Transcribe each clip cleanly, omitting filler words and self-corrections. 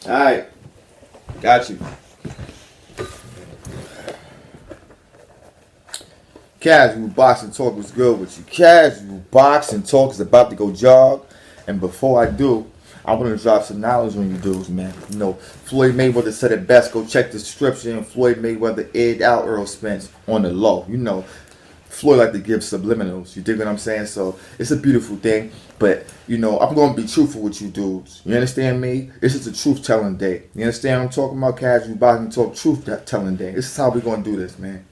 Alright, got you. Casual Boxing Talk was good with you. Casual Boxing Talk is about to go jog. And before I do, I want to drop some knowledge on you dudes, man. You know, Floyd Mayweather said it best. Go check the description. Floyd Mayweather aired out Errol Spence on the low. You know, Floyd like to give subliminals. You dig what I'm saying? So it's a beautiful thing. But, you know, I'm going to be truthful with you dudes. You understand me? This is a truth-telling day. You understand what I'm talking about? Casual Boxing Talk, truth-telling day. This is how we're going to do this, man.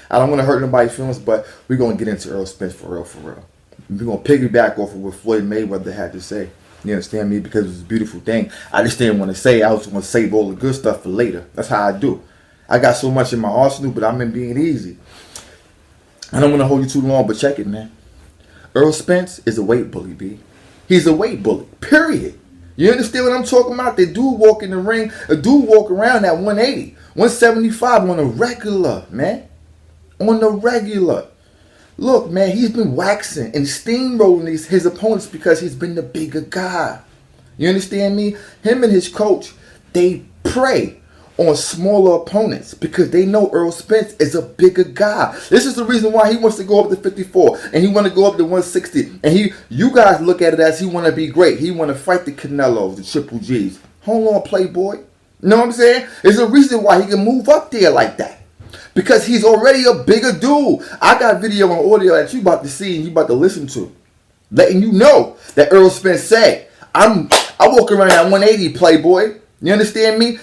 I don't want to hurt nobody's feelings, but we're going to get into Errol Spence for real, for real. We're going to piggyback off of what Floyd Mayweather had to say. You understand me? Because it's a beautiful thing. I just didn't want to say it. I was going to save all the good stuff for later. That's how I do. I got so much in my arsenal, but I'm in being easy. I don't want to hold you too long, but check it, man. Errol Spence is a weight bully, B. He's a weight bully, period. You understand what I'm talking about? They do walk in the ring. A dude walk around at 180, 175 on a regular, man. On the regular. Look, man, he's been waxing and steamrolling his opponents because he's been the bigger guy. You understand me? Him and his coach, they prey on smaller opponents because they know Errol Spence is a bigger guy. This is the reason why he wants to go up to 54 and he want to go up to 160. And you guys look at it as he want to be great. He want to fight the Canelos, the Triple G's. Hold on, Playboy. You know what I'm saying? There's a reason why he can move up there like that. Because he's already a bigger dude. I got video and audio that you about to see and you about to listen to, letting you know that Errol Spence said, I walk around at 180, Playboy. You understand me?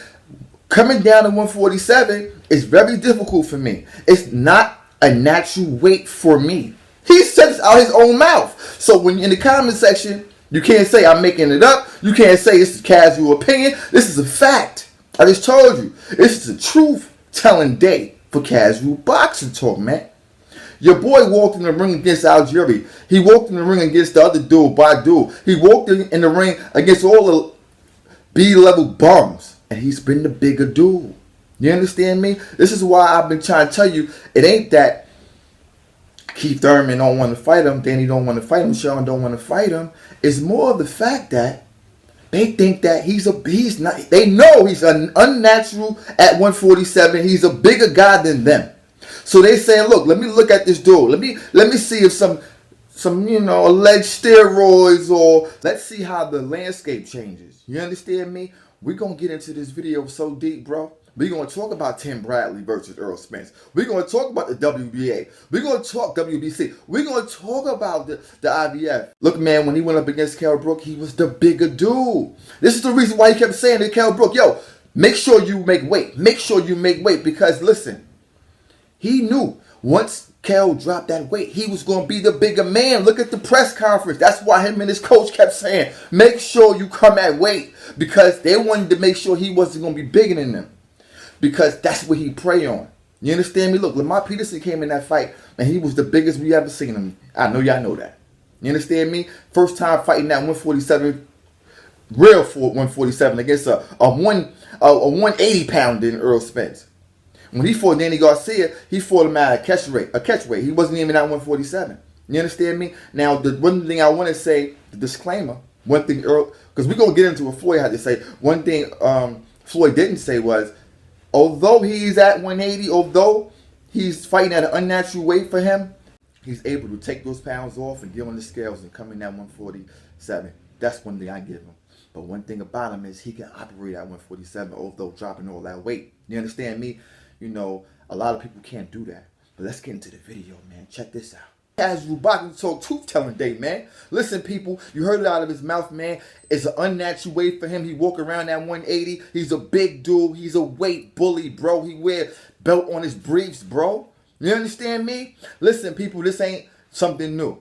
Coming down to 147 is very difficult for me. It's not a natural weight for me. He says out his own mouth. So when you're in the comment section, you can't say I'm making it up. You can't say it's a casual opinion. This is a fact. I just told you. This is a truth-telling day for Casual Boxing Talk, man. Your boy walked in the ring against Algieri. He walked in the ring against the other dude, Badu. He walked in the ring against all the B-level bums. And he's been the bigger dude. You understand me? This is why I've been trying to tell you, it ain't that Keith Thurman don't want to fight him, Danny don't want to fight him, Sean don't want to fight him. It's more of the fact that they think that he's not. They know he's an unnatural at 147. He's a bigger guy than them. So they saying, look, let me look at this dude. Let me see if some alleged steroids, or let's see how the landscape changes. You understand me? We're gonna get into this video so deep, bro. We're going to talk about Tim Bradley versus Errol Spence. We're going to talk about the WBA. We're going to talk WBC. We're going to talk about the IBF. Look, man, when he went up against Kell Brook, he was the bigger dude. This is the reason why he kept saying to Kell Brook, yo, make sure you make weight. Make sure you make weight. Because, listen, he knew once Kell dropped that weight, he was going to be the bigger man. Look at the press conference. That's why him and his coach kept saying, make sure you come at weight. Because they wanted to make sure he wasn't going to be bigger than them. Because that's what he prey on. You understand me? Look, Lamar Peterson came in that fight, and he was the biggest we ever seen him. I know y'all know that. You understand me? First time fighting that 147, real 147 against a 180 pounder in Errol Spence. When he fought Danny Garcia, he fought him at a catch weight. He wasn't even at 147. You understand me? Now, the one thing I want to say, the disclaimer, one thing Earl, because we're going to get into what Floyd had to say. One thing Floyd didn't say was, although he's at 180, although he's fighting at an unnatural weight for him, he's able to take those pounds off and get on the scales and come in at 147. That's one thing I give him. But one thing about him is he can operate at 147, although dropping all that weight. You understand me? You know, a lot of people can't do that. But let's get into the video, man. Check this out. Casual Boxing Talk, truth-telling day, man. Listen, people, you heard it out of his mouth, man. It's an unnatural weight for him. He walk around at 180. He's a big dude. He's a weight bully, bro. He wear belt on his briefs, bro. You understand me? Listen, people, this ain't something new.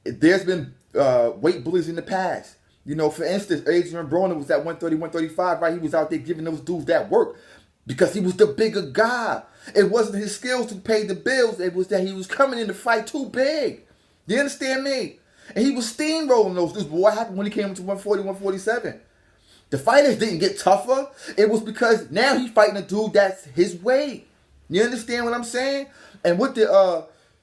There's been weight bullies in the past. You know, for instance, Adrian Broner was at 130, 135, right? He was out there giving those dudes that work because he was the bigger guy. It wasn't his skills to pay the bills. It was that he was coming in to fight too big. You understand me? And he was steamrolling those dudes. But what happened when he came to 140, 147? The fighters didn't get tougher. It was because now he's fighting a dude that's his weight. You understand what I'm saying? And what did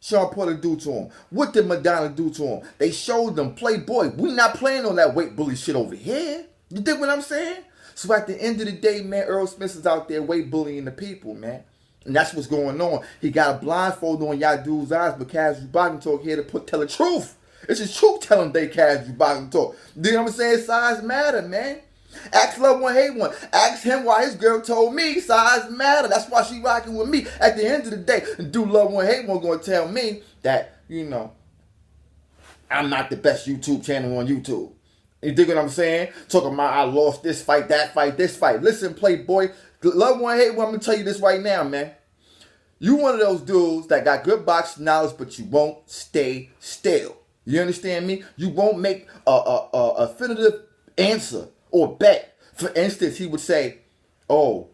Sean Porter do to him? What did Madonna do to him? They showed them, Playboy, we not playing on that weight bully shit over here. You dig what I'm saying? So at the end of the day, man, Errol Spence is out there weight bullying the people, man. And that's what's going on. He got a blindfold on y'all dudes' eyes, but Casual Boxing Talk here to tell the truth. It's the truth telling they Casual Boxing Talk. You know what I'm saying? Size matter, man. Ask Love One Hate One. Ask him why his girl told me size matter. That's why she rocking with me. At the end of the day, dude Love One Hate One gonna tell me that, you know, I'm not the best YouTube channel on YouTube. You dig what I'm saying? Talking about I lost this fight, that fight, this fight. Listen, Playboy, Love One Hate One, I'm gonna tell you this right now, man. You one of those dudes that got good boxing knowledge, but you won't stay still. You understand me? You won't make a definitive answer or bet. For instance, he would say, "Oh,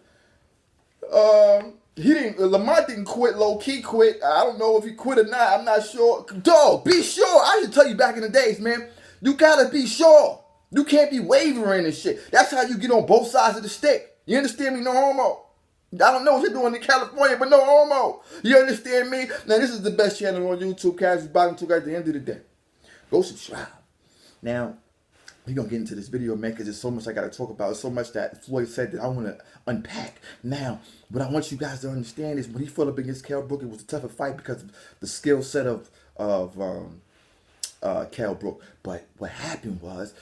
Lamont didn't quit, low key quit. I don't know if he quit or not. I'm not sure. Dog, be sure. I should tell you back in the days, man. You gotta be sure. You can't be wavering and shit. That's how you get on both sides of the stick. You understand me? No homo. I don't know what you're doing in California, but no homo. You understand me? Now, this is the best channel on YouTube, Casual Boxing Talk, at the end of the day. Go subscribe. Now, we're going to get into this video, man, because there's so much I got to talk about. There's so much that Floyd said that I want to unpack. Now, what I want you guys to understand is when he fought up against Kell Brook, it was a tougher fight because of the skill set of Kell Brook. But what happened was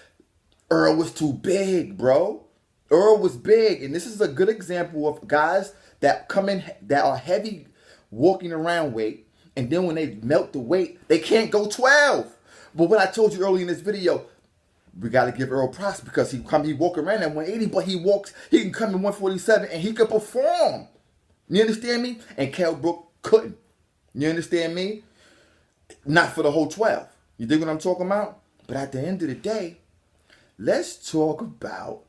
Earl was too big, bro. Earl was big, and this is a good example of guys that come in that are heavy walking around weight, and then when they melt the weight, they can't go 12. But what I told you earlier in this video, we got to give Earl props because he walk around at 180, but he can come in 147 and he could perform. You understand me? And Kell Brook couldn't. You understand me? Not for the whole 12. You dig what I'm talking about? But at the end of the day, let's talk about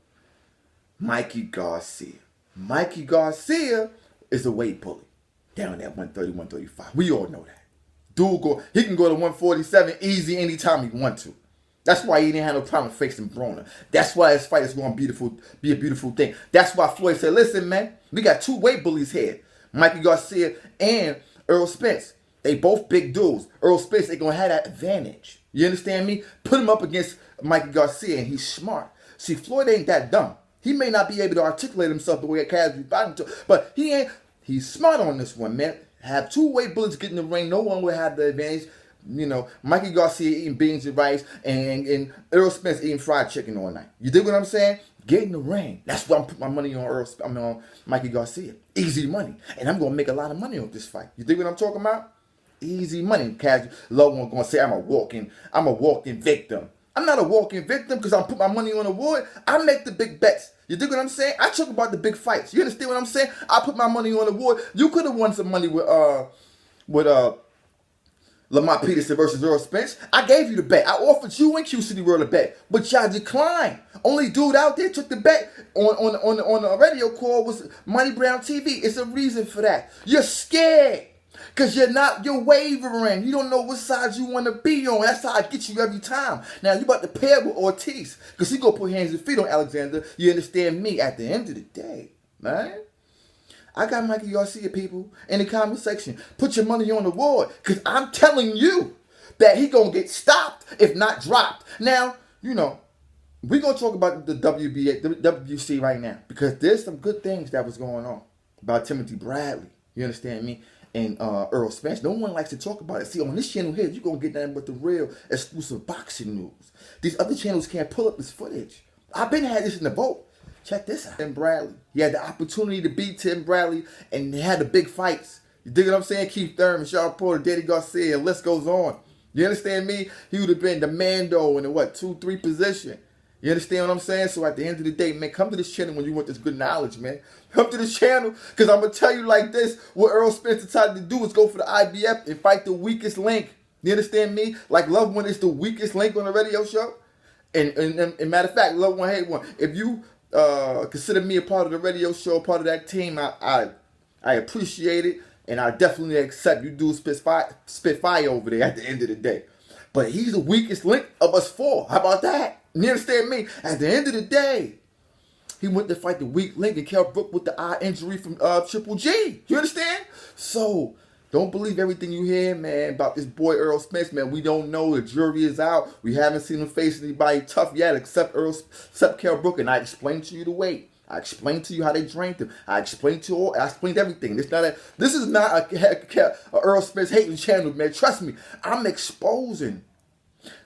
Mikey Garcia. Mikey Garcia is a weight bully down at 130, 135. We all know that. Dude, he can go to 147 easy anytime he want to. That's why he didn't have no problem facing Broner. That's why his fight is going to be a beautiful thing. That's why Floyd said, listen, man, we got two weight bullies here. Mikey Garcia and Errol Spence. They both big dudes. Errol Spence, they going to have that advantage. You understand me? Put him up against Mikey Garcia, and he's smart. See, Floyd ain't that dumb. He may not be able to articulate himself the way a Casual Boxing Talk, but he's smart on this one, man. Have two weight bullies get in the ring, no one will have the advantage. You know, Mikey Garcia eating beans and rice, and Errol Spence eating fried chicken all night. You dig what I'm saying? Get in the ring. That's why I'm putting my money on on Mikey Garcia. Easy money. And I'm going to make a lot of money on this fight. You dig what I'm talking about? Easy money. Casual. Low one going to say I'm a walking victim. I'm not a walking victim because I put my money on the wood. I make the big bets. You dig what I'm saying? I talk about the big fights. You understand what I'm saying? I put my money on the wood. You could have won some money with Lamont Peterson versus Errol Spence. I gave you the bet. I offered you and Q City World a bet, but y'all declined. Only dude out there took the bet on the radio call was Money Brown TV. It's a reason for that. You're scared. Because you're wavering. You don't know what side you want to be on. That's how I get you every time. Now, you about to pair with Ortiz. Because he going to put hands and feet on Alexander. You understand me? At the end of the day, man, I got Mikey Garcia, people, in the comment section. Put your money on the board. Because I'm telling you that he going to get stopped, if not dropped. Now, you know, we're going to talk about the WBA, the WC right now. Because there's some good things that was going on about Timothy Bradley. You understand me? And Errol Spence. No one likes to talk about it. See, on this channel here, you're going to get nothing but the real exclusive boxing news. These other channels can't pull up this footage. I've been had this in the vote. Check this out. Tim Bradley. He had the opportunity to beat Tim Bradley, and he had the big fights. You dig what I'm saying? Keith Thurman, Sean Porter, Danny Garcia, and list goes on. You understand me? He would have been the Mando in the 2-3 position. You understand what I'm saying? So at the end of the day, man, come to this channel when you want this good knowledge, man. Come to this channel, because I'm going to tell you like this. What Errol Spence decided to do is go for the IBF and fight the weakest link. You understand me? Like Love One is the weakest link on the radio show. And matter of fact, Love One Hate One. If you consider me a part of the radio show, part of that team, I appreciate it. And I definitely accept you do spit fire over there at the end of the day. But he's the weakest link of us four. How about that? You understand me? At the end of the day, he went to fight the weak link and Kell Brook with the eye injury from Triple G. You understand? So, Don't believe everything you hear, man, about this boy Errol Spence, man. We don't know. The jury is out. We haven't seen him face anybody tough yet, except Kell Brook. And I explained to you the weight. I explained to you how they drained him. I explained everything. This is not a Errol Spence hating channel, man. Trust me. I'm exposing.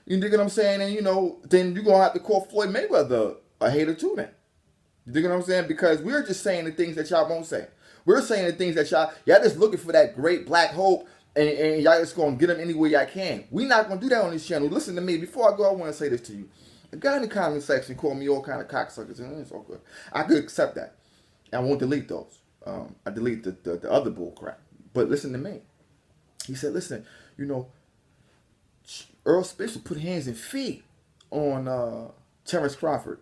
You dig what I'm saying? And then you're gonna have to call Floyd Mayweather a hater too, then. You dig what I'm saying? Because we're just saying the things that y'all won't say. We're saying the things that y'all just looking for that great black hope, and y'all just gonna get them any way y'all can. We not gonna do that on this channel. Listen to me. Before I go, I want to say this to you. A guy in the comment section called me all kind of cocksuckers, and it's all good. I could accept that. I won't delete those. I delete the other bull crap. But listen to me. He said, listen, Earl Spence put hands and feet on Terrence Crawford.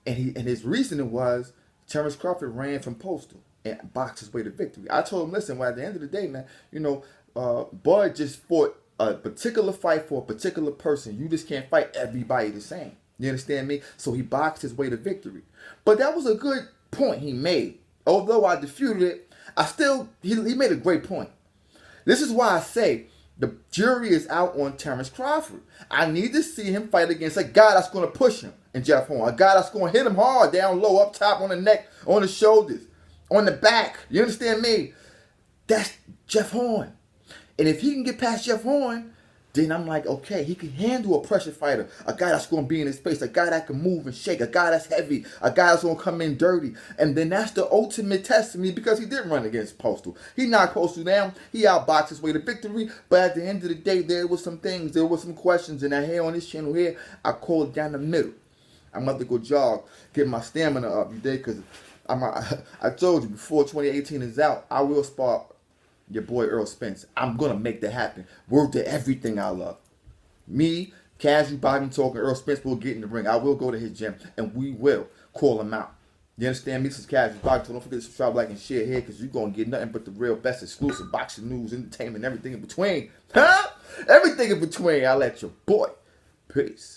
And his reasoning was Terrence Crawford ran from Postal and boxed his way to victory. I told him, listen, well, at the end of the day, man, Bud just fought a particular fight for a particular person. You just can't fight everybody the same. You understand me? So he boxed his way to victory. But that was a good point he made. Although I disputed it, he made a great point. This is why I say the jury is out on Terrence Crawford. I need to see him fight against a guy that's going to push him and Jeff Horn. A guy that's going to hit him hard, down low, up top, on the neck, on the shoulders, on the back. You understand me? That's Jeff Horn. And if he can get past Jeff Horn, then I'm like, okay, he can handle a pressure fighter. A guy that's going to be in his face. A guy that can move and shake. A guy that's heavy. A guy that's going to come in dirty. And then that's the ultimate test to me, because he did run against Postal. He knocked Postal down. He outboxed his way to victory. But at the end of the day, there was some things. There were some questions. And I here on this channel here, I called it down the middle. I'm about to go jog, get my stamina up, you dig? Because I told you, before 2018 is out, I will spar your boy Errol Spence. I'm going to make that happen. Word to everything I love. Me, casual boxing talking, Errol Spence will get in the ring. I will go to his gym, and we will call him out. You understand me? This is casual boxing. So don't forget to subscribe, like, and share here, because you're going to get nothing but the real best exclusive boxing news, entertainment, everything in between. Huh? Everything in between. I'll let your boy. Peace.